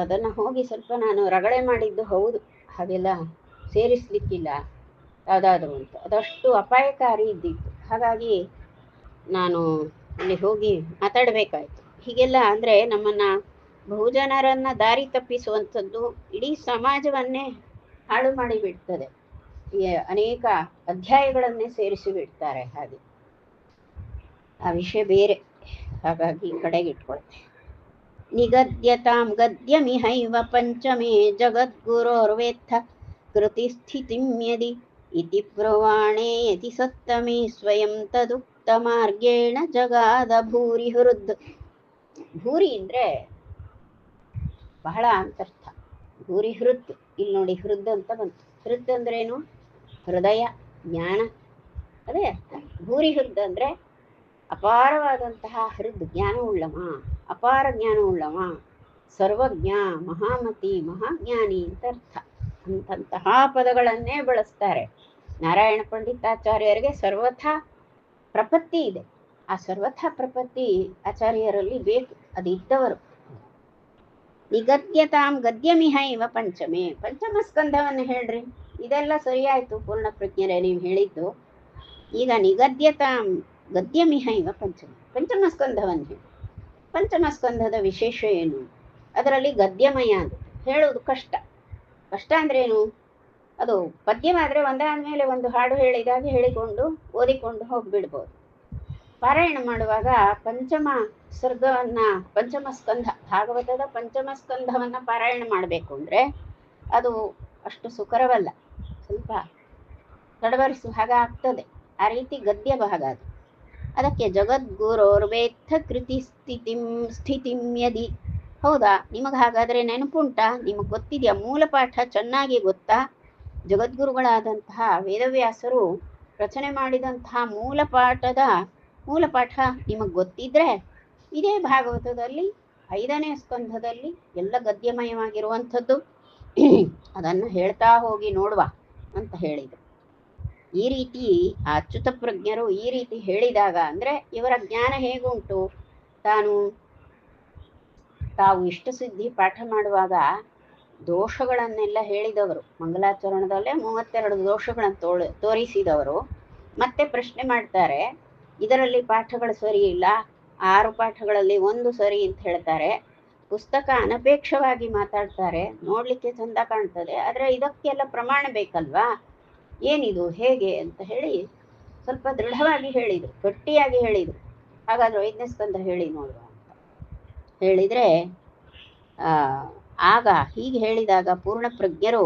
ಅದನ್ನು ಹೋಗಿ ಸ್ವಲ್ಪ ನಾನು ರಗಳೆ ಮಾಡಿದ್ದು ಹೌದು, ಹಾಗೆಲ್ಲ ಸೇರಿಸಲಿಕ್ಕಿಲ್ಲ ಯಾವುದಾದ್ರೂ ಅಂತ. ಅದಷ್ಟು ಅಪಾಯಕಾರಿ ಇದ್ದಿತ್ತು. ಹಾಗಾಗಿ ನಾನು ಅಲ್ಲಿ ಹೋಗಿ ಮಾತಾಡಬೇಕಾಯ್ತು. ಹೀಗೆಲ್ಲ ಅಂದರೆ ನಮ್ಮನ್ನು, ಬಹುಜನರನ್ನು ದಾರಿ ತಪ್ಪಿಸುವಂಥದ್ದು ಇಡೀ ಸಮಾಜವನ್ನೇ ಹಾಳು ಮಾಡಿಬಿಡ್ತದೆ. ಅನೇಕ ಅಧ್ಯಾಯಗಳನ್ನೇ ಸೇರಿಸಿ ಬಿಡ್ತಾರೆ. ಹಾಗೆ ಆ ವಿಷಯ ಬೇರೆ, ಹಾಗಾಗಿ ಕಡೆಗಿಟ್ಕೊಳ್ತೆ. ನಿಗದ್ಯತಾಂ ಗದ್ಯಮಿಹೈವ ಪಂಚಮೇ ಜಗದ್ಗುರೋರ್ವೇತ್ಥ ಕೃತಿಸ್ಥಿತಿಂ ಯದಿ ಇತಿ ಬ್ರುವಾಣೇ ಯತಿ ಸತ್ತಮೇ ಸ್ವಯಂ ತದುಕ್ತ ಮಾರ್ಗೇಣ ಜಗಾದ ಭೂರಿ ಹೃದ್. ಭೂರಿ ಅಂದ್ರೆ ಬಹಳ ಅಂತರ್ಥ. ಭೂರಿ ಹೃದ್, ಇಲ್ಲಿ ನೋಡಿ ಹೃದ್ ಅಂತ ಬಂತು. ಹೃದ್ ಅಂದ್ರೇನು? ಹೃದಯ, ಜ್ಞಾನ, ಅದೇ ಅರ್ಥ. ಭೂರಿ ಹೃದ್ ಅಂದ್ರೆ ಅಪಾರವಾದಂತಹ ಹೃದ್, ಜ್ಞಾನವುಳ್ಳವ, ಅಪಾರ ಜ್ಞಾನವುಳ್ಳವ, ಸರ್ವಜ್ಞ, ಮಹಾಮತಿ, ಮಹಾಜ್ಞಾನಿ ಅಂತ ಅರ್ಥ. ಅಂತಹ ಪದಗಳನ್ನೇ ಬಳಸ್ತಾರೆ. ನಾರಾಯಣ ಪಂಡಿತಾಚಾರ್ಯರಿಗೆ ಸರ್ವಥಾ ಪ್ರಪತ್ತಿ ಇದೆ. ಆ ಸರ್ವಥಾ ಪ್ರಪತ್ತಿ ಆಚಾರ್ಯರಲ್ಲಿ ಬೇಕು, ಅದು ಇದ್ದವರು. ನಿಗದ್ಯತಾಂ ಗದ್ಯಮಿಹೈವ ಪಂಚಮೇ, ಪಂಚಮ ಸ್ಕಂಧವನ್ನು ಹೇಳ್ರಿ. ಇದೆಲ್ಲ ಸರಿಯಾಯಿತು ಪೂರ್ಣ ಪ್ರಜ್ಞರೇ ನೀವು ಹೇಳಿದ್ದು. ಈಗ ನಿಗದ್ಯತಾಂ ಗದ್ಯಮಿಹೈವ ಪಂಚಮ, ಪಂಚಮ ಸ್ಕಂಧವನ್ನು ಹೇಳಿ. ಪಂಚಮ ಸ್ಕಂಧದ ವಿಶೇಷ ಏನು? ಅದರಲ್ಲಿ ಗದ್ಯಮಯ ಅಂತ ಹೇಳೋದು ಕಷ್ಟ. ಕಷ್ಟ ಅಂದ್ರೇನು? ಅದು ಪದ್ಯವಾದರೆ ಒಂದಾದ್ಮೇಲೆ ಒಂದು ಹಾಡು ಹೇಳಿದಾಗೆ ಹೇಳಿಕೊಂಡು ಓದಿಕೊಂಡು ಹೋಗಿಬಿಡ್ಬೋದು. ಪಾರಾಯಣ ಮಾಡುವಾಗ ಪಂಚಮ ಸರ್ಗವನ್ನು, ಪಂಚಮ ಸ್ಕಂಧ, ಭಾಗವತದ ಪಂಚಮ ಸ್ಕಂಧವನ್ನು ಪಾರಾಯಣ ಮಾಡಬೇಕು ಅಂದರೆ ಅದು ಅಷ್ಟು ಸುಕರವಲ್ಲ, ಸ್ವಲ್ಪ ತಡವರಿಸು ಹಾಗೆ ಆಗ್ತದೆ. ಆ ರೀತಿ ಗದ್ಯ ಭಾಗ ಅದು. ಅದಕ್ಕೆ ಜಗದ್ಗುರೋರ್ವೇತ್ಥ ಕೃತಿ ಸ್ಥಿತಿಂ ಯದಿ. ಹೌದಾ, ನಿಮಗೆ ಹಾಗಾದರೆ ನೆನಪುಂಟಾ? ನಿಮಗೆ ಗೊತ್ತಿದೆಯಾ? ಮೂಲ ಪಾಠ ಚೆನ್ನಾಗಿ ಗೊತ್ತಾ? ಜಗದ್ಗುರುಗಳಾದಂತಹ ವೇದವ್ಯಾಸರು ರಚನೆ ಮಾಡಿದಂತಹ ಮೂಲ ಪಾಠ ನಿಮಗೆ ಗೊತ್ತಿದ್ರೆ, ಇದೇ ಭಾಗವತದಲ್ಲಿ 5ನೇ ಸ್ಕಂಧದಲ್ಲಿ ಎಲ್ಲ ಗದ್ಯಮಯವಾಗಿರುವಂಥದ್ದು, ಅದನ್ನು ಹೇಳ್ತಾ ಹೋಗಿ ನೋಡುವ ಅಂತ ಹೇಳಿದರು. ಈ ರೀತಿ ಆ ಅಚ್ಯುತ ಪ್ರಜ್ಞರು ಈ ರೀತಿ ಹೇಳಿದಾಗ, ಅಂದರೆ ಇವರ ಜ್ಞಾನ ಹೇಗುಂಟು? ತಾವು ಇಷ್ಟಸಿದ್ಧಿ ಪಾಠ ಮಾಡುವಾಗ ದೋಷಗಳನ್ನೆಲ್ಲ ಹೇಳಿದವರು, ಮಂಗಲಾಚರಣದಲ್ಲೇ 32 ದೋಷಗಳನ್ನು ತೋರಿಸಿದವರು. ಮತ್ತೆ ಪ್ರಶ್ನೆ ಮಾಡ್ತಾರೆ, ಇದರಲ್ಲಿ ಪಾಠಗಳು ಸರಿ ಇಲ್ಲ, 6 ಪಾಠಗಳಲ್ಲಿ 1 ಸರಿ ಅಂತ ಹೇಳ್ತಾರೆ. ಪುಸ್ತಕ ಅನಪೇಕ್ಷವಾಗಿ ಮಾತಾಡ್ತಾರೆ, ನೋಡಲಿಕ್ಕೆ ಚಂದ ಕಾಣ್ತದೆ, ಆದರೆ ಇದಕ್ಕೆಲ್ಲ ಪ್ರಮಾಣ ಬೇಕಲ್ವಾ, ಏನಿದು ಹೇಗೆ ಅಂತ ಹೇಳಿ ಸ್ವಲ್ಪ ದೃಢವಾಗಿ ಹೇಳಿದರು, ಗಟ್ಟಿಯಾಗಿ ಹೇಳಿದರು. ಹಾಗಾದ್ರೆ 5ನೇ ಸ್ಕಂಧ ಹೇಳಿ ನೋಡುವ ಅಂತ ಹೇಳಿದರೆ, ಆಗ ಹೀಗೆ ಹೇಳಿದಾಗ ಪೂರ್ಣ ಪ್ರಜ್ಞರು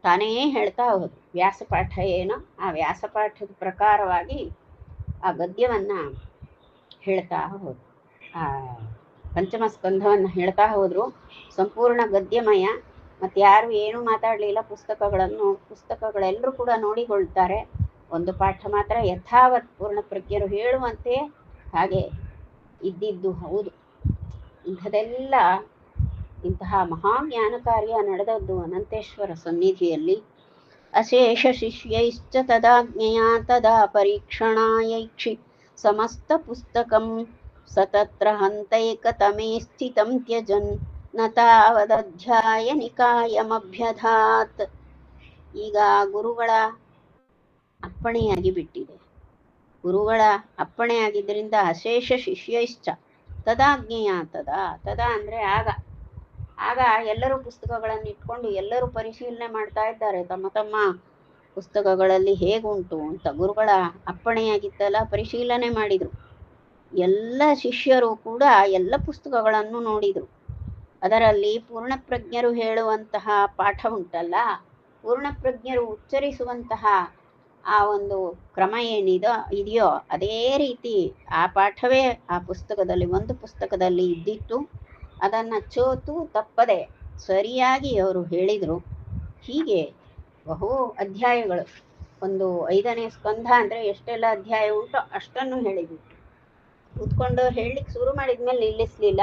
ತಾನೇ ಹೇಳ್ತಾ ಹೋದರು. ವ್ಯಾಸಪಾಠ ಏನೋ ಆ ವ್ಯಾಸಪಾಠದ ಪ್ರಕಾರವಾಗಿ ಆ ಗದ್ಯವನ್ನು ಹೇಳ್ತಾ ಹೋದ್ರು. ಆ ಪಂಚಮ ಸ್ಕಂಧವನ್ನು ಹೇಳ್ತಾ ಹೋದರು. ಸಂಪೂರ್ಣ ಗದ್ಯಮಯ. ಮತ್ತು ಯಾರು ಏನೂ ಮಾತಾಡಲಿಲ್ಲ. ಪುಸ್ತಕಗಳೆಲ್ಲರೂ ಕೂಡ ನೋಡಿಕೊಳ್ತಾರೆ. ಒಂದು ಪಾಠ ಮಾತ್ರ ಯಥಾವತ್ ಪೂರ್ಣಪ್ರಜ್ಞರು ಹೇಳುವಂತೆ ಹಾಗೆ ಇದ್ದಿದ್ದು ಹೌದು. ಇಂತಹ ಮಹಾಜ್ಞಾನ ಕಾರ್ಯ ನಡೆದದ್ದು ಅನಂತೇಶ್ವರ ಸನ್ನಿಧಿಯಲ್ಲಿ. ಅಶೇಷ ಶಿಷ್ಯೈಶ್ಚ ತದಾಜ್ಞೆಯ ತದಾ ಪರೀಕ್ಷಣಾಯೈಕ್ಷಿ ಸಮಸ್ತ ಪುಸ್ತಕಂ ಸತತ್ರ ಹಂತೈಕತಮೇ ಸ್ಥಿತಂ ತ್ಯಜನ್ ನ ತಾವದಧ್ಯಾಯ ನಿಕಾಯಮಭ್ಯಧಾತ್. ಈಗ ಗುರುಗಳ ಅಪ್ಪಣೆಯಾಗಿ ಬಿಟ್ಟಿದೆ. ಗುರುಗಳ ಅಪ್ಪಣೆ ಆಗಿದ್ದರಿಂದ ಅಶೇಷ ಶಿಷ್ಯೈಶ್ಚ ತದಾಜ್ಞೆಯ ತದಾ ಅಂದರೆ ಆಗ ಎಲ್ಲರೂ ಪುಸ್ತಕಗಳನ್ನು ಇಟ್ಕೊಂಡು ಎಲ್ಲರೂ ಪರಿಶೀಲನೆ ಮಾಡ್ತಾ ಇದ್ದಾರೆ ತಮ್ಮ ತಮ್ಮ ಪುಸ್ತಕಗಳಲ್ಲಿ ಹೇಗುಂಟು ಅಂತ. ಗುರುಗಳ ಅಪ್ಪಣೆಯಾಗಿತ್ತಲ್ಲ, ಪರಿಶೀಲನೆ ಮಾಡಿದರು. ಎಲ್ಲ ಶಿಷ್ಯರು ಕೂಡ ಎಲ್ಲ ಪುಸ್ತಕಗಳನ್ನು ನೋಡಿದರು. ಅದರಲ್ಲಿ ಪೂರ್ಣಪ್ರಜ್ಞರು ಹೇಳುವಂತಹ ಪಾಠ ಉಂಟಲ್ಲ, ಪೂರ್ಣಪ್ರಜ್ಞರು ಉಚ್ಚರಿಸುವಂತಹ ಆ ಒಂದು ಕ್ರಮ ಇದೆಯೋ ಅದೇ ರೀತಿ ಆ ಪಾಠವೇ ಆ ಪುಸ್ತಕದಲ್ಲಿ ಒಂದು ಪುಸ್ತಕದಲ್ಲಿ ಇದ್ದಿತ್ತು. ಅದನ್ನು ಚೋತು ತಪ್ಪದೆ ಸರಿಯಾಗಿ ಅವರು ಹೇಳಿದರು. ಹೀಗೆ ಬಹು ಅಧ್ಯಾಯಗಳು, ಒಂದು 5ನೇ ಸ್ಕಂಧ ಅಂದರೆ ಎಷ್ಟೆಲ್ಲ ಅಧ್ಯಾಯ ಉಂಟೋ ಅಷ್ಟನ್ನು ಹೇಳಿಬಿಟ್ಟು ಕೂತ್ಕೊಂಡು ಹೇಳಲಿಕ್ಕೆ ಶುರು ಮಾಡಿದ್ಮೇಲೆ ನಿಲ್ಲಿಸಲಿಲ್ಲ.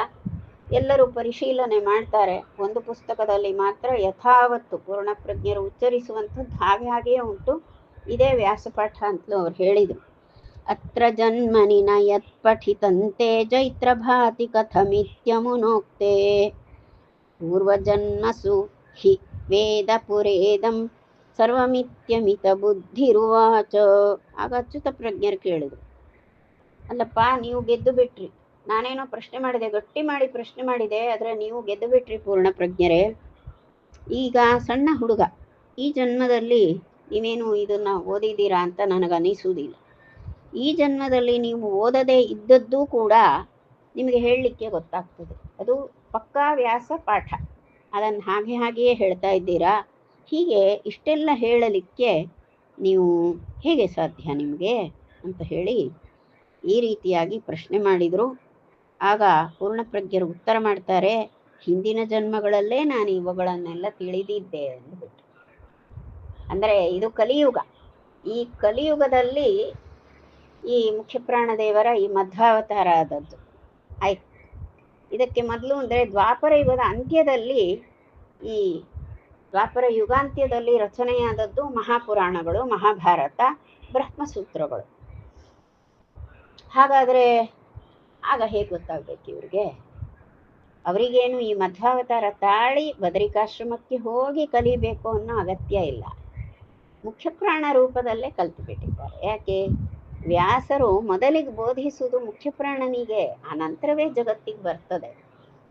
ಎಲ್ಲರೂ ಪರಿಶೀಲನೆ ಮಾಡ್ತಾರೆ. ಒಂದು ಪುಸ್ತಕದಲ್ಲಿ ಮಾತ್ರ ಯಥಾವತ್ತು ಪೂರ್ಣಪ್ರಜ್ಞರು ಉಚ್ಚರಿಸುವಂಥದ್ದು ಹಾಗೆಯೇ ಉಂಟು. ಇದೇ ವ್ಯಾಸಪಾಠ ಅಂತಲೂ ಅವ್ರು ಹೇಳಿದರು. ಅತ್ರ ಜನ್ಮನಿ ನ ಯತ್ ಪಠಿತಂತೆ ಜೈತ್ರ ಭಾತಿ ಕಥಮಿತ್ಯಮುನೋಕ್ತೆ ಪೂರ್ವಜನ್ಮಸು ಹಿ ವೇದ ಪುರೇದಂ ಸರ್ವಮಿತ್ಯಮಿತ ಬುದ್ಧಿರುವಾಚ. ಆಗ ಅಚ್ಯುತ ಪ್ರಜ್ಞರು ಕೇಳಿದ್ರು, ಅಲ್ಲಪ್ಪ ನೀವು ಗೆದ್ದು ಬಿಟ್ರಿ, ನಾನೇನೋ ಪ್ರಶ್ನೆ ಮಾಡಿದೆ, ಗಟ್ಟಿ ಮಾಡಿ ಪ್ರಶ್ನೆ ಮಾಡಿದೆ, ಆದರೆ ನೀವು ಗೆದ್ದು ಬಿಟ್ರಿ ಪೂರ್ಣ ಪ್ರಜ್ಞರೇ. ಈಗ ಸಣ್ಣ ಹುಡುಗ, ಈ ಜನ್ಮದಲ್ಲಿ ನೀವೇನು ಇದನ್ನು ಓದಿದ್ದೀರಾ ಅಂತ ನನಗನಿಸುವುದಿಲ್ಲ. ಈ ಜನ್ಮದಲ್ಲಿ ನೀವು ಓದದೇ ಇದ್ದದ್ದೂ ಕೂಡ ನಿಮಗೆ ಹೇಳಲಿಕ್ಕೆ ಗೊತ್ತಾಗ್ತದೆ. ಅದು ಪಕ್ಕಾ ವ್ಯಾಸ ಪಾಠ. ಅದನ್ನು ಹಾಗೆಯೇ ಹೇಳ್ತಾ ಇದ್ದೀರಾ. ಹೀಗೆ ಇಷ್ಟೆಲ್ಲ ಹೇಳಲಿಕ್ಕೆ ನೀವು ಹೇಗೆ ಸಾಧ್ಯ ನಿಮಗೆ ಅಂತ ಹೇಳಿ ಈ ರೀತಿಯಾಗಿ ಪ್ರಶ್ನೆ ಮಾಡಿದರು. ಆಗ ಪೂರ್ಣಪ್ರಜ್ಞರು ಉತ್ತರ ಮಾಡ್ತಾರೆ, ಹಿಂದಿನ ಜನ್ಮಗಳಲ್ಲೇ ನಾನು ಇವುಗಳನ್ನೆಲ್ಲ ತಿಳಿದಿದ್ದೆ ಅಂದ್ಬಿಟ್ಟು. ಅಂದರೆ ಇದು ಕಲಿಯುಗ. ಈ ಕಲಿಯುಗದಲ್ಲಿ ಈ ಮುಖ್ಯಪ್ರಾಣದೇವರ ಈ ಮಧ್ವಾವತಾರ ಆದದ್ದು ಆಯ್ತು. ಇದಕ್ಕೆ ಮೊದಲು ಅಂದರೆ ದ್ವಾಪರ ಯುಗದ ಅಂತ್ಯದಲ್ಲಿ, ಈ ದ್ವಾಪರ ಯುಗಾಂತ್ಯದಲ್ಲಿ ರಚನೆಯಾದದ್ದು ಮಹಾಪುರಾಣಗಳು, ಮಹಾಭಾರತ, ಬ್ರಹ್ಮಸೂತ್ರಗಳು. ಹಾಗಾದರೆ ಆಗ ಹೇಗೆ ಗೊತ್ತಾಗಬೇಕು ಇವ್ರಿಗೆ? ಅವರಿಗೇನು ಈ ಮಧ್ವಾವತಾರ ತಾಳಿ ಬದರಿಕಾಶ್ರಮಕ್ಕೆ ಹೋಗಿ ಕಲಿಬೇಕು ಅನ್ನೋ ಅಗತ್ಯ ಇಲ್ಲ. ಮುಖ್ಯಪ್ರಾಣ ರೂಪದಲ್ಲೇ ಕಲ್ತುಬಿಟ್ಟಿದ್ದಾರೆ. ಯಾಕೆ? ವ್ಯಾಸರು ಮೊದಲಿಗೆ ಬೋಧಿಸುವುದು ಮುಖ್ಯಪ್ರಾಣನಿಗೆ, ಆ ನಂತರವೇ ಜಗತ್ತಿಗೆ ಬರ್ತದೆ.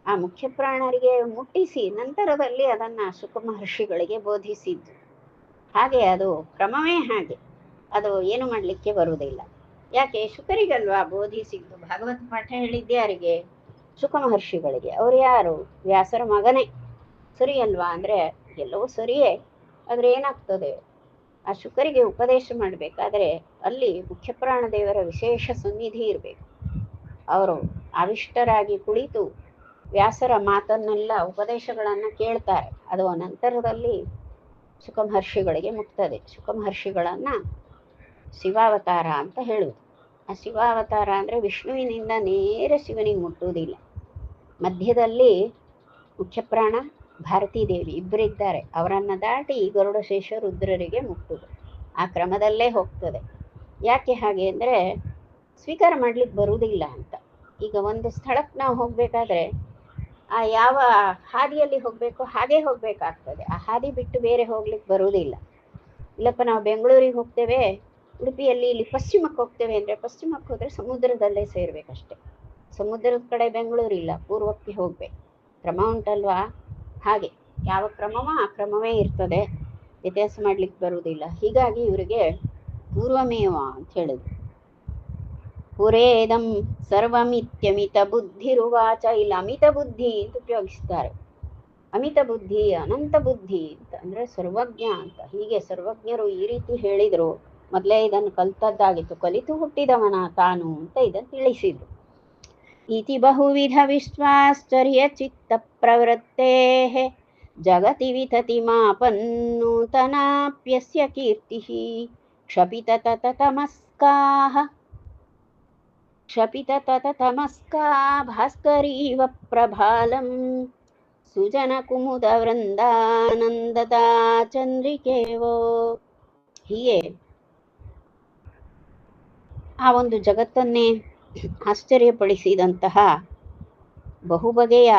ಆ ಮುಖ್ಯಪ್ರಾಣರಿಗೆ ಮುಟ್ಟಿಸಿ ನಂತರದಲ್ಲಿ ಅದನ್ನು ಶುಕ ಮಹರ್ಷಿಗಳಿಗೆ ಬೋಧಿಸಿದ್ದು. ಹಾಗೆ ಅದು ಕ್ರಮವೇ ಹಾಗೆ. ಅದು ಏನು ಮಾಡಲಿಕ್ಕೆ ಬರುವುದಿಲ್ಲ. ಯಾಕೆ? ಶುಕರಿಗಲ್ವಾ ಬೋಧಿಸಿದ್ದು. ಭಾಗವತ ಪಾಠ ಹೇಳಿದ್ದೆ ಯಾರಿಗೆ? ಶುಕ ಮಹರ್ಷಿಗಳಿಗೆ. ಅವರು ಯಾರು? ವ್ಯಾಸರ ಮಗನೇ. ಸರಿ ಅಲ್ವಾ? ಅಂದರೆ ಎಲ್ಲವೂ ಸರಿಯೇ, ಆದರೆ ಏನಾಗ್ತದೆ, ಆ ಶುಕರಿಗೆ ಉಪದೇಶ ಮಾಡಬೇಕಾದ್ರೆ ಅಲ್ಲಿ ಮುಖ್ಯಪ್ರಾಣದೇವರ ವಿಶೇಷ ಸನ್ನಿಧಿ ಇರಬೇಕು. ಅವರು ಆವಿಷ್ಟರಾಗಿ ಕುಳಿತು ವ್ಯಾಸರ ಮಾತನ್ನೆಲ್ಲ ಉಪದೇಶಗಳನ್ನು ಕೇಳ್ತಾರೆ. ಅದು ನಂತರದಲ್ಲಿ ಶುಕ ಮಹರ್ಷಿಗಳಿಗೆ ಮುಟ್ತದೆ. ಶುಕ ಮಹರ್ಷಿಗಳನ್ನು ಶಿವಾವತಾರ ಅಂತ ಹೇಳುವುದು. ಆ ಶಿವಾವತಾರ ಅಂದರೆ ವಿಷ್ಣುವಿನಿಂದ ನೇರ ಶಿವನಿಗೆ ಮುಟ್ಟುವುದಿಲ್ಲ. ಮಧ್ಯದಲ್ಲಿ ಮುಖ್ಯಪ್ರಾಣ, ಭಾರತೀ ದೇವಿ ಇಬ್ಬರಿದ್ದಾರೆ. ಅವರನ್ನು ದಾಟಿ ಗರುಡಶೇಷ ರುದ್ರರಿಗೆ ಮುಟ್ಟುವುದು. ಆ ಕ್ರಮದಲ್ಲೇ ಹೋಗ್ತದೆ. ಯಾಕೆ ಹಾಗೆ ಅಂದರೆ ಸ್ವೀಕಾರ ಮಾಡಲಿಕ್ಕೆ ಬರುವುದಿಲ್ಲ ಅಂತ. ಈಗ ಒಂದು ಸ್ಥಳಕ್ಕೆ ನಾವು ಹೋಗಬೇಕಾದ್ರೆ ಆ ಯಾವ ಹಾದಿಯಲ್ಲಿ ಹೋಗಬೇಕು ಹಾಗೇ ಹೋಗಬೇಕಾಗ್ತದೆ. ಆ ಹಾದಿ ಬಿಟ್ಟು ಬೇರೆ ಹೋಗ್ಲಿಕ್ಕೆ ಬರುವುದಿಲ್ಲ. ಇಲ್ಲಪ್ಪ ನಾವು ಬೆಂಗಳೂರಿಗೆ ಹೋಗ್ತೇವೆ, ಉಡುಪಿಯಲ್ಲಿ ಇಲ್ಲಿ ಪಶ್ಚಿಮಕ್ಕೆ ಹೋಗ್ತೇವೆ ಅಂದರೆ ಪಶ್ಚಿಮಕ್ಕೆ ಹೋದರೆ ಸಮುದ್ರದಲ್ಲೇ ಸೇರಬೇಕಷ್ಟೆ. ಸಮುದ್ರದ ಕಡೆ ಬೆಂಗಳೂರಿಲ್ಲ, ಪೂರ್ವಕ್ಕೆ ಹೋಗಬೇಕು. ಕ್ರಮ ಉಂಟಲ್ವಾ? ಹಾಗೆ ಯಾವ ಕ್ರಮವೋ ಆ ಕ್ರಮವೇ ಇರ್ತದೆ, ವ್ಯತ್ಯಾಸ ಮಾಡಲಿಕ್ಕೆ ಬರುವುದಿಲ್ಲ. ಹೀಗಾಗಿ ಇವರಿಗೆ ಪೂರ್ವಮೇವ ಅಂತ ಹೇಳಿದ್ರು. ಪುರೇದಂ ಸರ್ವಮಿತ್ಯಮಿತ ಬುದ್ಧಿರುವಾಚ. ಇಲ್ಲಿ ಅಮಿತ ಬುದ್ಧಿ ಅಂತ ಉಪಯೋಗಿಸ್ತಾರೆ. ಅಮಿತ ಬುದ್ಧಿ, ಅನಂತ ಬುದ್ಧಿ ಅಂತ ಅಂದ್ರೆ ಸರ್ವಜ್ಞ ಅಂತ. ಹೀಗೆ ಸರ್ವಜ್ಞರು ಈ ರೀತಿ ಹೇಳಿದ್ರು. ಮೊದಲೇ ಇದನ್ನು ಕಲ್ತದ್ದಾಗಿತ್ತು, ಕಲಿತು ಹುಟ್ಟಿದವನ ತಾನು ಅಂತ ಇದನ್ನು ತಿಳಿಸಿದ್ರು. ಇತಿ ಬಹುವಿಧ ವಿಶ್ವಾಶ್ಚರ್ಯ ಚಿತ್ತ ಪ್ರವೃತ್ತೇ ಜಗತಿ ವಿತತಿ ಮಾಪನ್ನೂತನಾಪ್ಯಸ್ಯ ಕೀರ್ತಿ ಕ್ಷಪಿತ ತತತಮಸ್ಕಾ ಭಾಸ್ಕರೀವ ಪ್ರಭಾಲಂ ಸುಜನ ಕುಮುದ ವೃಂದಾನಂದದ ಚಂದ್ರಿಕೆವೋ. ಹೀಗೆ ಆ ಒಂದು ಜಗತ್ತನ್ನೇ ಆಶ್ಚರ್ಯಪಡಿಸಿದಂತಹ ಬಹುಬಗೆಯ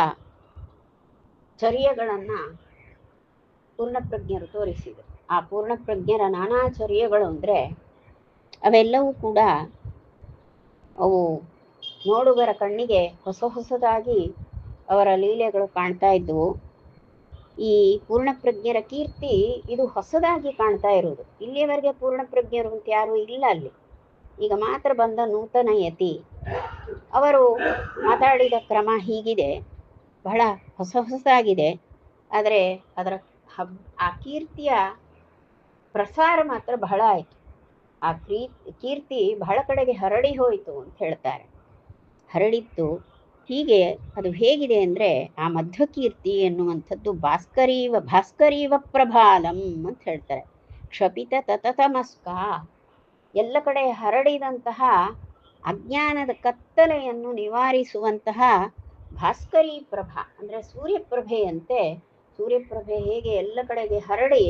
ಚರ್ಯಗಳನ್ನು ಪೂರ್ಣಪ್ರಜ್ಞರು ತೋರಿಸಿದರು. ಆ ಪೂರ್ಣಪ್ರಜ್ಞರ ನಾನಾ ಚರ್ಯಗಳು ಅಂದರೆ ಅವೆಲ್ಲವೂ ಕೂಡ ಅವು ನೋಡುಗರ ಕಣ್ಣಿಗೆ ಹೊಸದಾಗಿ ಅವರ ಲೀಲೆಗಳು ಕಾಣ್ತಾ ಇದ್ದವು. ಈ ಪೂರ್ಣಪ್ರಜ್ಞರ ಕೀರ್ತಿ ಇದು ಹೊಸದಾಗಿ ಕಾಣ್ತಾ ಇರುವುದು. ಇಲ್ಲಿಯವರೆಗೆ ಪೂರ್ಣಪ್ರಜ್ಞರು ಅಂತ ಯಾರೂ ಇಲ್ಲ ಅಲ್ಲಿ. ಈಗ ಮಾತ್ರ ಬಂದ ನೂತನ ಯತಿ ಅವರು ಮಾತಾಡಿದ ಕ್ರಮ ಹೀಗಿದೆ, ಬಹಳ ಹೊಸದಾಗಿದೆ. ಆದರೆ ಅದರ ಆ ಕೀರ್ತಿಯ ಪ್ರಸಾರ ಮಾತ್ರ ಬಹಳ ಆಯಿತು. ಆ ಕೀರ್ತಿ ಬಹಳ ಕಡೆಗೆ ಹರಡಿ ಹೋಯಿತು ಅಂತ ಹೇಳ್ತಾರೆ. ಹರಡಿತ್ತು. ಹೀಗೆ ಅದು ಹೇಗಿದೆ ಅಂದರೆ ಆ ಮಧ್ವಕೀರ್ತಿ ಎನ್ನುವಂಥದ್ದು ಭಾಸ್ಕರೀವ ಪ್ರಭಾಲಂ ಅಂತ ಹೇಳ್ತಾರೆ. ಕ್ಷಪಿತ ತತತಮಸ್ಕ, ಎಲ್ಲ ಕಡೆ ಹರಡಿದಂತಹ ಅಜ್ಞಾನದ ಕತ್ತಲೆಯನ್ನು ನಿವಾರಿಸುವಂತಹ ಭಾಸ್ಕರಿ ಪ್ರಭಾ ಅಂದರೆ ಸೂರ್ಯಪ್ರಭೆಯಂತೆ. ಸೂರ್ಯಪ್ರಭೆ ಹೇಗೆ ಎಲ್ಲ ಕಡೆಗೆ ಹರಡಿ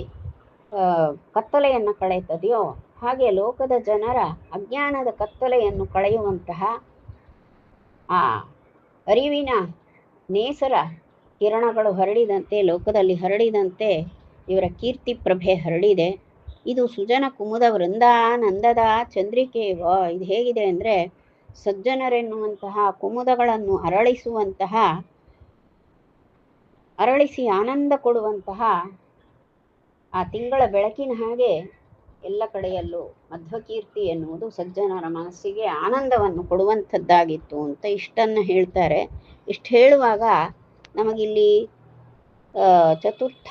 ಕತ್ತಲೆಯನ್ನು ಕಳೆಯುತ್ತದೆಯೋ ಹಾಗೆ ಲೋಕದ ಜನರ ಅಜ್ಞಾನದ ಕತ್ತಲೆಯನ್ನು ಕಳೆಯುವಂತಹ ಆ ಅರಿವಿನ ನೇಸರ ಕಿರಣಗಳು ಹರಡಿದಂತೆ, ಲೋಕದಲ್ಲಿ ಹರಡಿದಂತೆ ಇವರ ಕೀರ್ತಿ ಪ್ರಭೆ ಹರಡಿದೆ. ಇದು ಸುಜನ ಕುಮುದ ವೃಂದಾನಂದದ ಚಂದ್ರಿಕೆವ. ಇದು ಹೇಗಿದೆ ಅಂದರೆ ಸಜ್ಜನರೆನ್ನುವಂತಹ ಕುಮುದಗಳನ್ನು ಅರಳಿಸಿ ಆನಂದ ಕೊಡುವಂತಹ ಆ ತಿಂಗಳ ಬೆಳಕಿನ ಹಾಗೆ ಎಲ್ಲ ಕಡೆಯಲ್ಲೂ ಮಧ್ವಕೀರ್ತಿ ಎನ್ನುವುದು ಸಜ್ಜನರ ಮನಸ್ಸಿಗೆ ಆನಂದವನ್ನು ಕೊಡುವಂಥದ್ದಾಗಿತ್ತು ಅಂತ ಇಷ್ಟನ್ನು ಹೇಳ್ತಾರೆ. ಇಷ್ಟು ಹೇಳುವಾಗ ನಮಗಿಲ್ಲಿ ಚತುರ್ಥ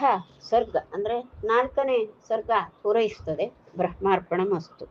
ಸರ್ಗ ಅಂದರೆ 4ನೇ ಸರ್ಗ ಪೂರೈಸ್ತದೆ. ಬ್ರಹ್ಮಾರ್ಪಣ ಮಸ್ತು.